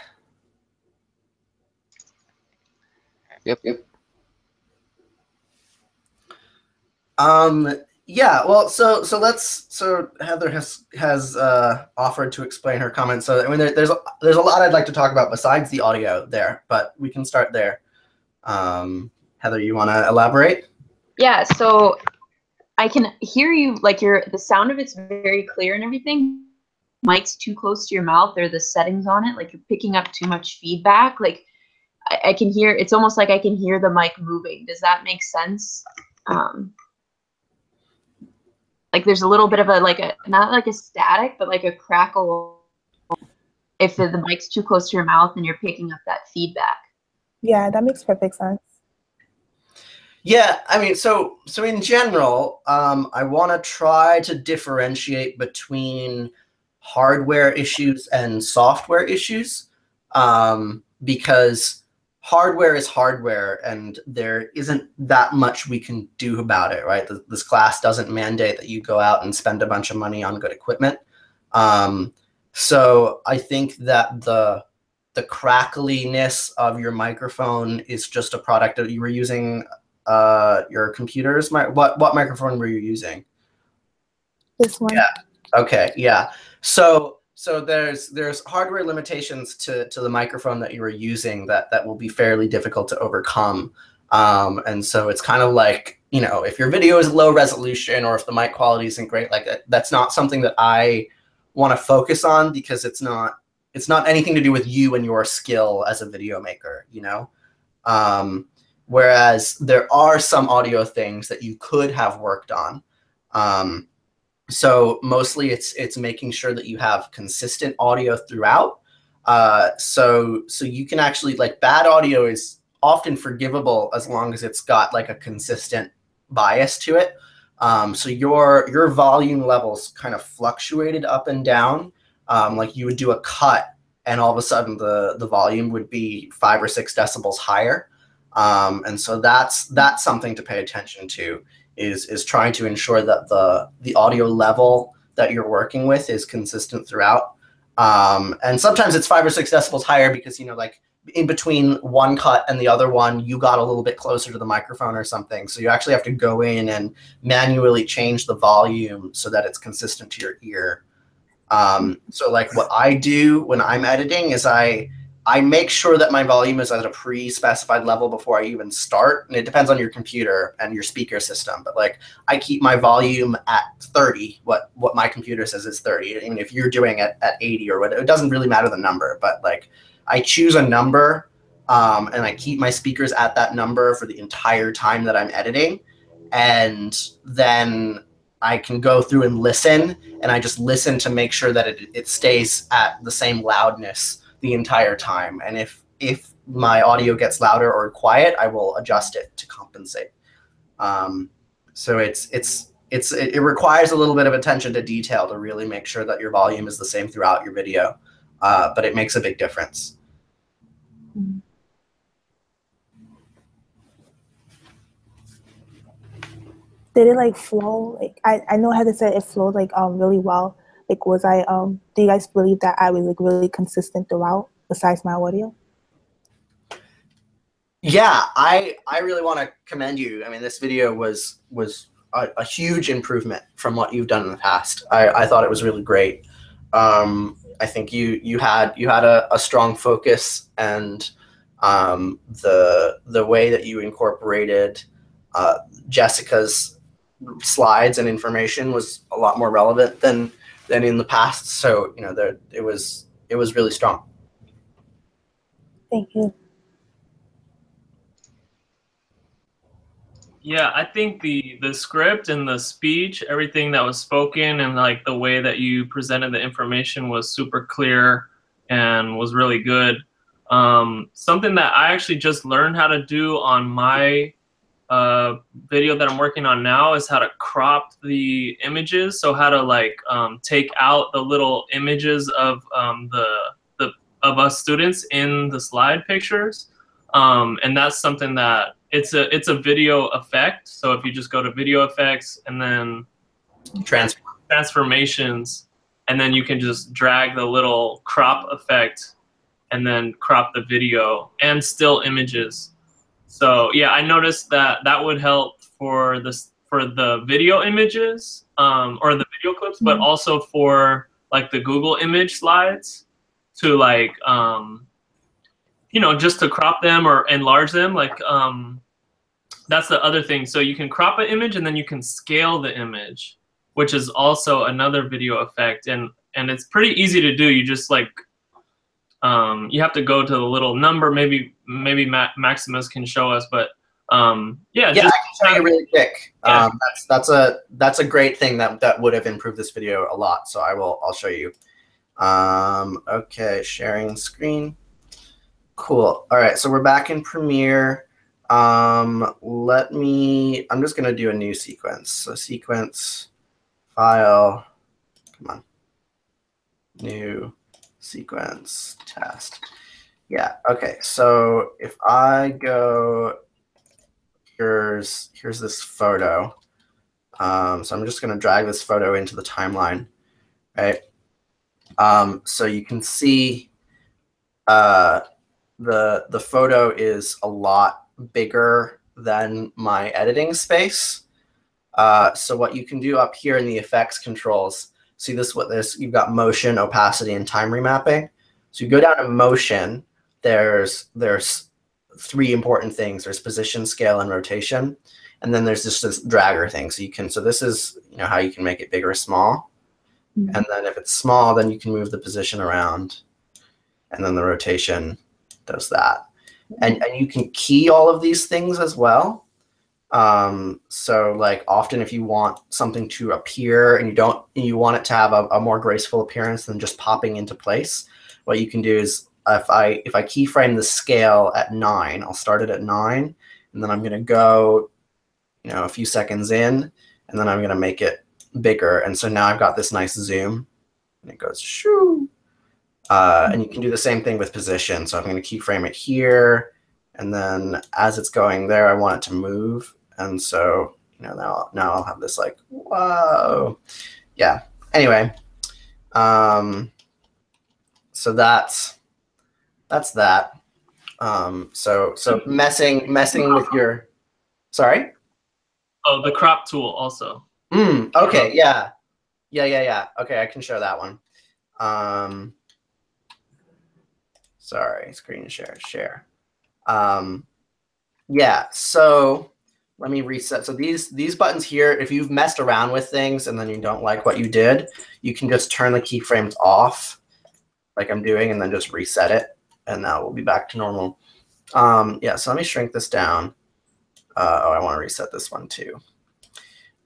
Yep. Yeah, well, so Heather has offered to explain her comments. So I mean, there's a lot I'd like to talk about besides the audio there, but we can start there. Heather, you want to elaborate? Yeah, so I can hear you, like the sound of it's very clear and everything. Mic's too close to your mouth, or the settings on it, like you're picking up too much feedback. Like I can hear, it's almost like I can hear the mic moving. Does that make sense? Like there's a little bit of a, not like a static, but like a crackle if the mic's too close to your mouth and you're picking up that feedback. Yeah, that makes perfect sense. Yeah, I mean, so in general, I want to try to differentiate between hardware issues and software issues, because hardware is hardware, and there isn't that much we can do about it, right? This class doesn't mandate that you go out and spend a bunch of money on good equipment. So I think that the crackliness of your microphone is just a product that you were using your computers. What microphone were you using? This one. Yeah. Okay. Yeah. So there's hardware limitations to the microphone that you were using that will be fairly difficult to overcome. And so it's kind of like, you know, if your video is low resolution or if the mic quality isn't great, like that's not something that I want to focus on, because it's not anything to do with you and your skill as a video maker, you know? Whereas there are some audio things that you could have worked on. So mostly it's making sure that you have consistent audio throughout. So you can actually, like, bad audio is often forgivable as long as it's got like a consistent bias to it. So your volume levels kind of fluctuated up and down. Like you would do a cut and all of a sudden the volume would be 5 or 6 decibels higher. And so that's something to pay attention to, is trying to ensure that the audio level that you're working with is consistent throughout. And sometimes it's 5 or 6 decibels higher because, you know, like in between one cut and the other one, you got a little bit closer to the microphone or something. So you actually have to go in and manually change the volume so that it's consistent to your ear. So like what I do when I'm editing is I make sure that my volume is at a pre-specified level before I even start. And it depends on your computer and your speaker system. But like I keep my volume at 30, what my computer says is 30. I mean, if you're doing it at 80 or whatever, it doesn't really matter the number. But like I choose a number and I keep my speakers at that number for the entire time that I'm editing. And then I can go through and listen, and I just listen to make sure that it stays at the same loudness the entire time. And if my audio gets louder or quiet, I will adjust it to compensate. So it requires a little bit of attention to detail to really make sure that your volume is the same throughout your video, but it makes a big difference. Did it like flow? Like I know Heather said it flowed like really well. Like was I do you guys believe that I was like really consistent throughout besides my audio? Yeah, I really want to commend you. I mean, this video was a huge improvement from what you've done in the past. I thought it was really great. I think you had a strong focus, and the way that you incorporated Jessica's slides and information was a lot more relevant than in the past. So, you know, it was really strong. Thank you. Yeah, I think the script and the speech, everything that was spoken, and like the way that you presented the information was super clear and was really good. Something that I actually just learned how to do on my video that I'm working on now is how to crop the images. So how to like take out the little images of of us students in the slide pictures, and that's something that it's a video effect. So if you just go to video effects and then transformations, and then you can just drag the little crop effect and then crop the video and still images. So yeah, I noticed that that would help for the video images or the video clips, but also for like the Google image slides to like you know, just to crop them or enlarge them. Like that's the other thing. So you can crop an image and then you can scale the image, which is also another video effect, and it's pretty easy to do. You just like you have to go to the little number. Maybe Maximus can show us, but yeah, Yeah, just, I can show you really quick. Yeah. That's a great thing that would have improved this video a lot. So I'll show you. Okay, sharing screen. Cool. All right, so we're back in Premiere. I'm just gonna do a new sequence. So sequence, file, come on, new sequence test. Yeah. Okay. So if I go, here's this photo. So I'm just gonna drag this photo into the timeline, right? So you can see the photo is a lot bigger than my editing space. So what you can do up here in the effects controls, see this, you've got motion, opacity, and time remapping. So you go down to motion, there's three important things. There's position, scale, and rotation. And then there's just this dragger thing. So this is, you know, how you can make it big or small. Mm-hmm. And then if it's small, then you can move the position around. And then the rotation does that. And you can key all of these things as well. So like often if you want something to appear and you want it to have a more graceful appearance than just popping into place, what you can do is if I keyframe the scale at 9, I'll start it at 9, and then I'm going to go, you know, a few seconds in, and then I'm going to make it bigger. And so now I've got this nice zoom, and it goes shoo. And you can do the same thing with position. So I'm going to keyframe it here, and then as it's going there, I want it to move. And so, you know, now I'll have this like, whoa. Yeah. Anyway, so that's that. So messing with your, sorry? Oh, the crop tool also. Okay. Yeah. Okay, I can show that one. Sorry, screen share. Yeah, so let me reset. So these buttons here, if you've messed around with things and then you don't like what you did, you can just turn the keyframes off like I'm doing and then just reset it, and now we'll be back to normal. Yeah, so let me shrink this down. Oh, I want to reset this one too.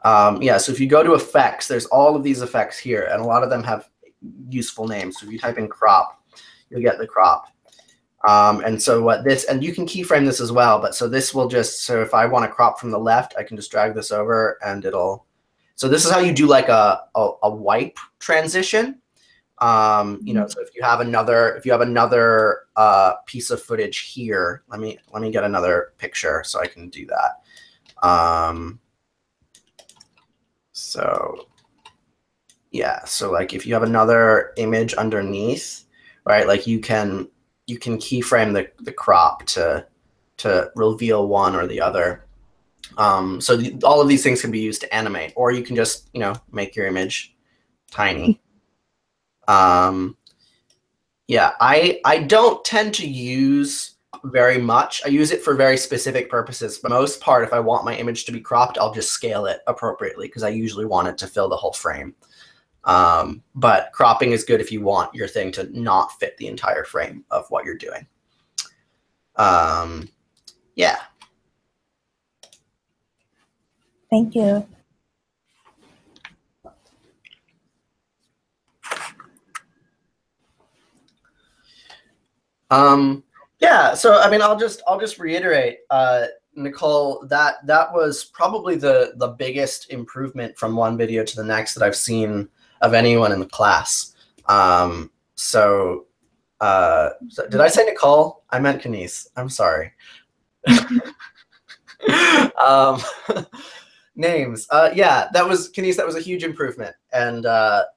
Yeah, so if you go to effects, there's all of these effects here, and a lot of them have useful names. So if you type in crop, you'll get the crop. And so and you can keyframe this as well, but so this will just, so if I want to crop from the left, I can just drag this over and so this is how you do like a wipe transition. You know, so if you have another piece of footage here, let me get another picture so I can do that. So yeah, so like if you have another image underneath, right, like you can keyframe the crop to reveal one or the other. So all of these things can be used to animate, or you can just, you know, make your image tiny. Yeah, I don't tend to use very much. I use it for very specific purposes. But most part, if I want my image to be cropped, I'll just scale it appropriately because I usually want it to fill the whole frame. But cropping is good if you want your thing to not fit the entire frame of what you're doing. Yeah. Thank you. Yeah, so I mean, I'll just reiterate, Nicole, that was probably the biggest improvement from one video to the next that I've seen of anyone in the class. So did I say Nicole? I meant Kenise. I'm sorry. Names. Yeah, that was Kenise. That was a huge improvement, and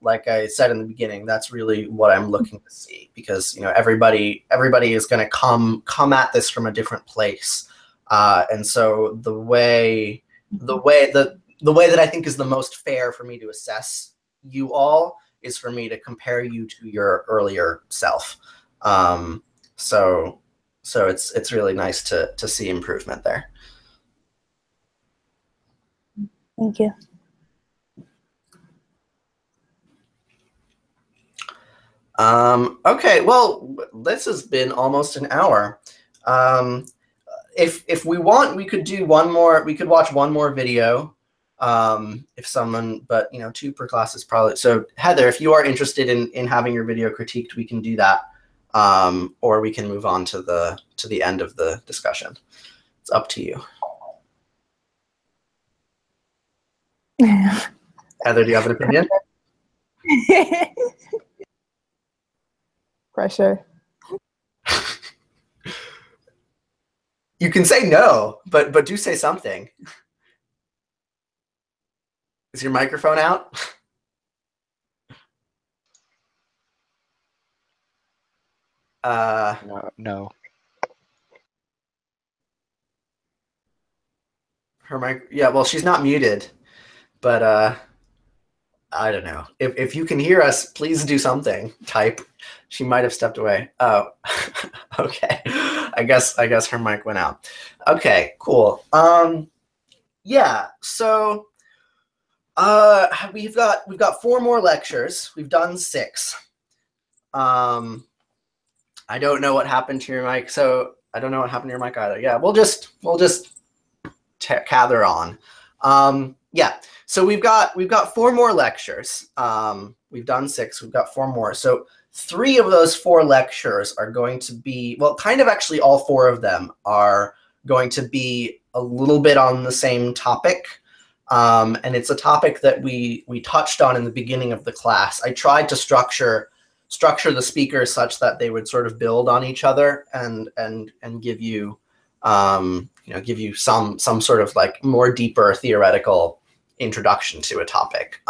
like I said in the beginning, that's really what I'm looking to see, because you know everybody is going to come at this from a different place. And so the way that I think is the most fair for me to assess you all is for me to compare you to your earlier self. So it's really nice to see improvement there. Thank you. Okay, well, this has been almost an hour. If we want, we could do one more. We could watch one more video. If someone, but 2 per class is probably. So Heather, if you are interested in having your video critiqued, we can do that. Or we can move on to the end of the discussion. It's up to you. Heather, do you have an opinion? Pressure. You can say no, but do say something. Is your microphone out? No. Her mic. Yeah, well, she's not muted, but I don't know. If you can hear us, please do something. Type. She might have stepped away. Oh, okay. I guess her mic went out. Okay, cool. Yeah. So, we've got 4 more lectures. We've done 6. I don't know what happened to your mic. So I don't know what happened to your mic either. Yeah, we'll just cather on. Yeah. So we've got 4 more lectures. We've done 6. We've got 4 more. So 3 of those 4 lectures are going to be, well, kind of actually all 4 of them are going to be a little bit on the same topic. And it's a topic that we touched on in the beginning of the class. I tried to structure the speakers such that they would sort of build on each other and give you give you some sort of like more deeper theoretical introduction to a topic.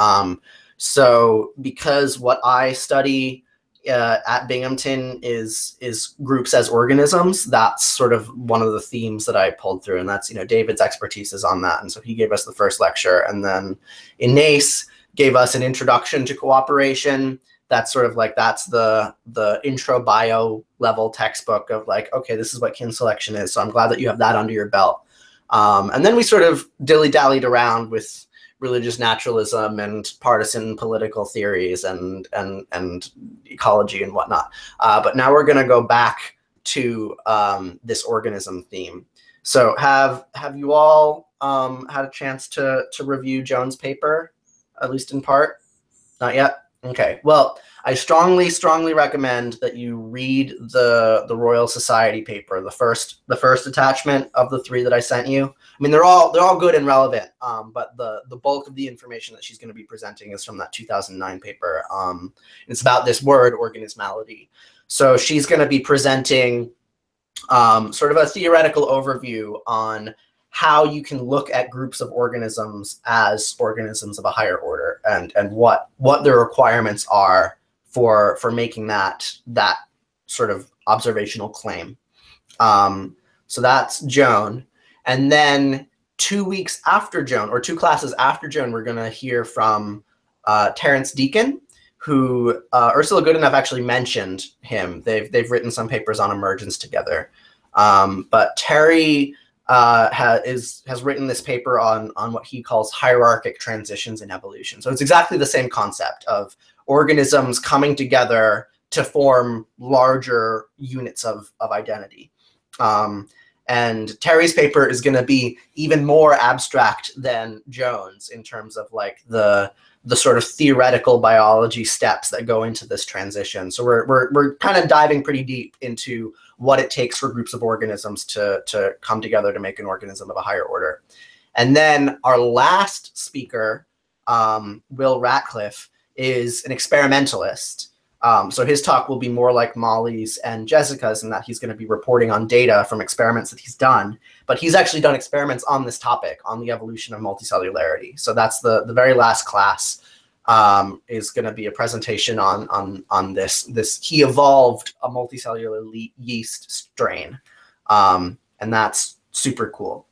So because what I study at Binghamton is groups as organisms, that's sort of one of the themes that I pulled through, and that's David's expertise is on that, and so he gave us the first lecture, and then Inés gave us an introduction to cooperation. That's sort of like that's the intro bio level textbook of like, okay, this is what kin selection is. So I'm glad that you have that under your belt. And then we sort of dilly-dallied around with religious naturalism and partisan political theories and ecology and whatnot. But now we're going to go back to this organism theme. So have you all had a chance to review Joan's paper, at least in part? Not yet? Okay. Well, I strongly recommend that you read the Royal Society paper, the first attachment of the 3 that I sent you. I mean, they're all good and relevant, but the bulk of the information that she's going to be presenting is from that 2009 paper. It's about this word organismality. So she's going to be presenting sort of a theoretical overview on how you can look at groups of organisms as organisms of a higher order, and what the requirements are for making that sort of observational claim. So that's Joan. And then 2 weeks after Joan, or 2 classes after Joan, we're going to hear from Terrence Deacon, who Ursula Goodenough actually mentioned him. They've written some papers on emergence together. But Terry has written this paper on what he calls hierarchic transitions in evolution. So it's exactly the same concept of organisms coming together to form larger units of identity. And Terry's paper is going to be even more abstract than Joan's in terms of like the sort of theoretical biology steps that go into this transition. So we're kind of diving pretty deep into what it takes for groups of organisms to come together to make an organism of a higher order. And then our last speaker, Will Ratcliffe, is an experimentalist. So his talk will be more like Molly's and Jessica's in that he's going to be reporting on data from experiments that he's done. But he's actually done experiments on this topic, on the evolution of multicellularity. So that's the very last class is going to be a presentation on this. He evolved a multicellular yeast strain. And that's super cool.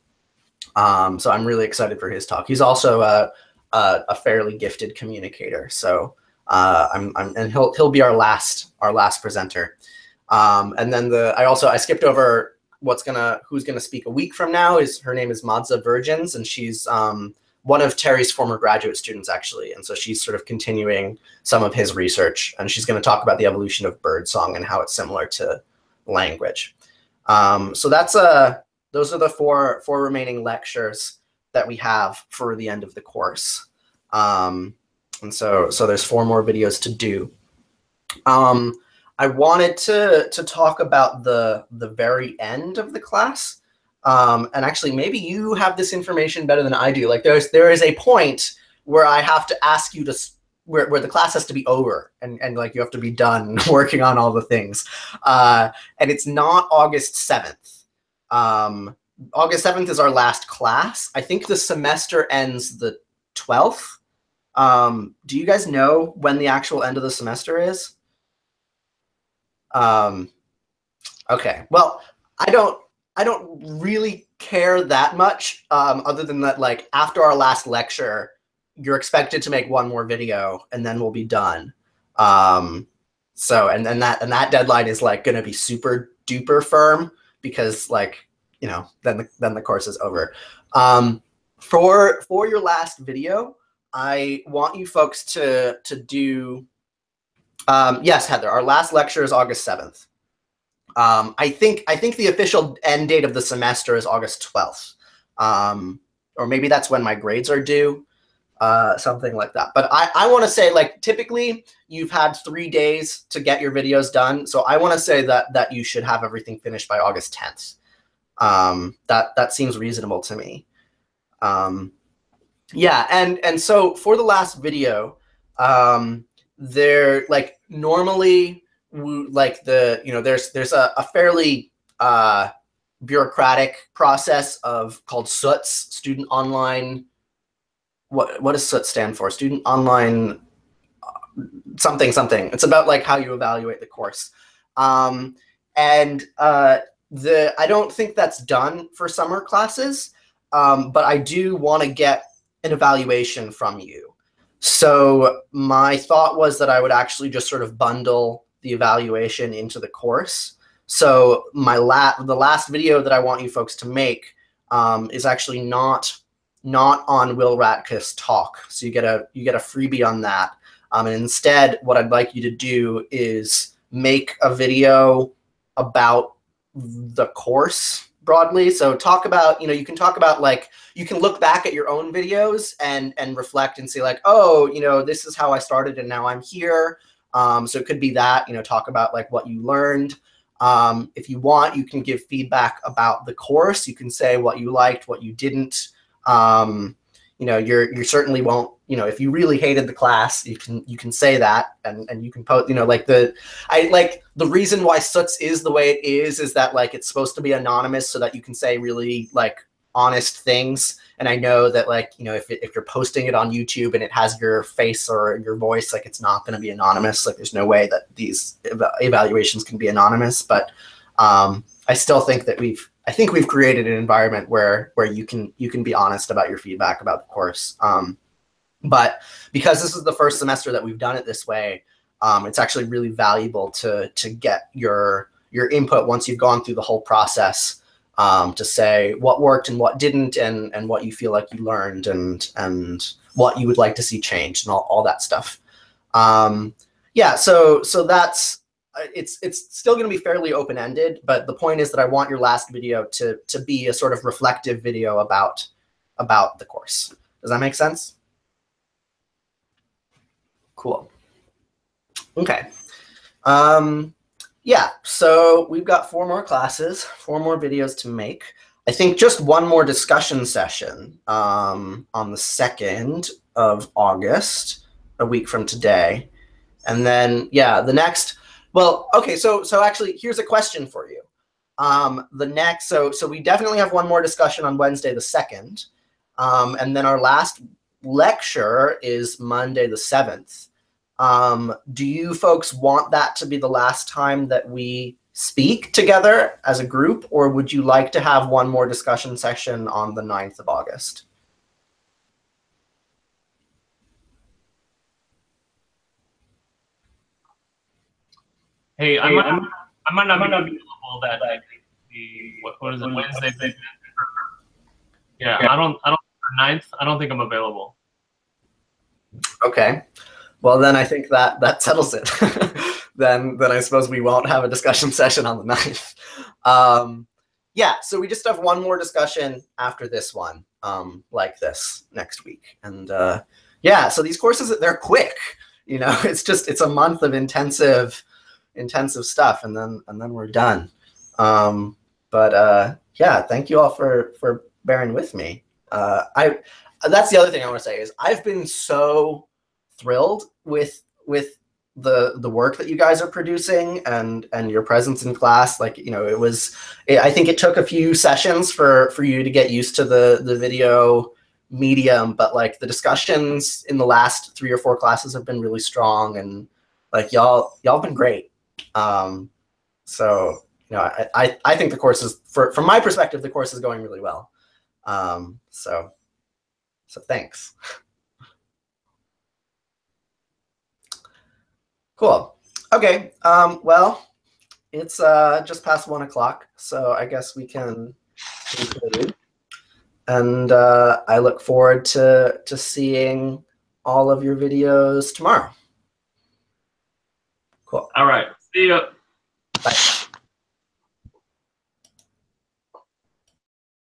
So I'm really excited for his talk. He's also a fairly gifted communicator. So and he'll be our last presenter. And then I skipped over who's gonna speak a week from now. Her name is Madza Virgins, and she's one of Terry's former graduate students, actually. And so she's sort of continuing some of his research, and she's going to talk about the evolution of birdsong and how it's similar to language. So those are the four remaining lectures that we have for the end of the course. And so there's 4 more videos to do. I wanted to talk about the very end of the class. And actually, maybe you have this information better than I do. Like there is a point where I have to ask you to, where the class has to be over and like you have to be done working on all the things. And it's not August 7th. August 7th is our last class. I think the semester ends the 12th. Do you guys know when the actual end of the semester is? Okay, well, I don't really care that much, other than that, like, after our last lecture, you're expected to make 1 more video, and then we'll be done. So, and that deadline is like going to be super duper firm because, like, you know, then the course is over. For your last video, I want you folks to do. Yes, Heather, our last lecture is August 7th. I think the official end date of the semester is August 12th. Or maybe that's when my grades are due, something like that. But I want to say, like, typically you've had 3 days to get your videos done. So I want to say that you should have everything finished by August 10th. That seems reasonable to me. Yeah, and so for the last video, there, like, normally, like, there's a fairly bureaucratic process called SOOTS, Student Online. What does SOOTS stand for? Student Online something. It's about, like, how you evaluate the course. I don't think that's done for summer classes, but I do want to get an evaluation from you. So my thought was that I would actually just sort of bundle the evaluation into the course. So the last video that I want you folks to make is actually not on Will Ratcliffe's talk. So you get a freebie on that. And instead, what I'd like you to do is make a video about the course broadly. So talk about, you can talk about, like, you can look back at your own videos and reflect and say, like, oh, this is how I started and now I'm here. So it could be that, talk about, like, what you learned. If you want, you can give feedback about the course. You can say what you liked, what you didn't. You certainly won't, if you really hated the class, you can say that, and you can post, the reason why SOOTS is the way it is that, like, it's supposed to be anonymous so that you can say really, like, honest things. And I know that, like, if you're posting it on YouTube and it has your face or your voice, like, it's not going to be anonymous. Like, there's no way that these evaluations can be anonymous. But I still think that we've created an environment where you can be honest about your feedback about the course. But because this is the first semester that we've done it this way, it's actually really valuable to get your input once you've gone through the whole process, to say what worked and what didn't, and what you feel like you learned, and what you would like to see changed, and all that stuff. Yeah, so that's it's still going to be fairly open-ended, but the point is that I want your last video to be a sort of reflective video about the course. Does that make sense? Cool. Okay. Yeah, so we've got 4 more classes, 4 more videos to make. I think just 1 more discussion session on the 2nd of August, a week from today. And then, yeah, the next, well, okay, so actually, here's a question for you. So we definitely have 1 more discussion on Wednesday the 2nd. And then our last lecture is Monday the 7th. Do you folks want that to be the last time that we speak together as a group, or would you like to have one more discussion session on the 9th of August? Hey, I might not be available that what is it, Wednesday? Yeah, I don't 9th. I don't think I'm available. Okay. Well, then I think that settles it. then I suppose we won't have a discussion session on the 9th. Yeah, so we just have one more discussion after this one, like this next week. And yeah, so these courses, they're quick. You know, it's a month of intensive stuff, and then we're done. Yeah, thank you all for bearing with me. That's the other thing I want to say is I've been so thrilled with the work that you guys are producing and your presence in class. Like, you know, I think it took a few sessions for you to get used to the video medium, but like the discussions in the last 3 or 4 classes have been really strong, and like y'all been great. So, you know, I think the course is, from my perspective, the course is going really well. So thanks. Cool. Okay. Well, it's just past 1 o'clock, so I guess we can conclude. And I look forward to seeing all of your videos tomorrow. Cool. All right. See ya. Bye.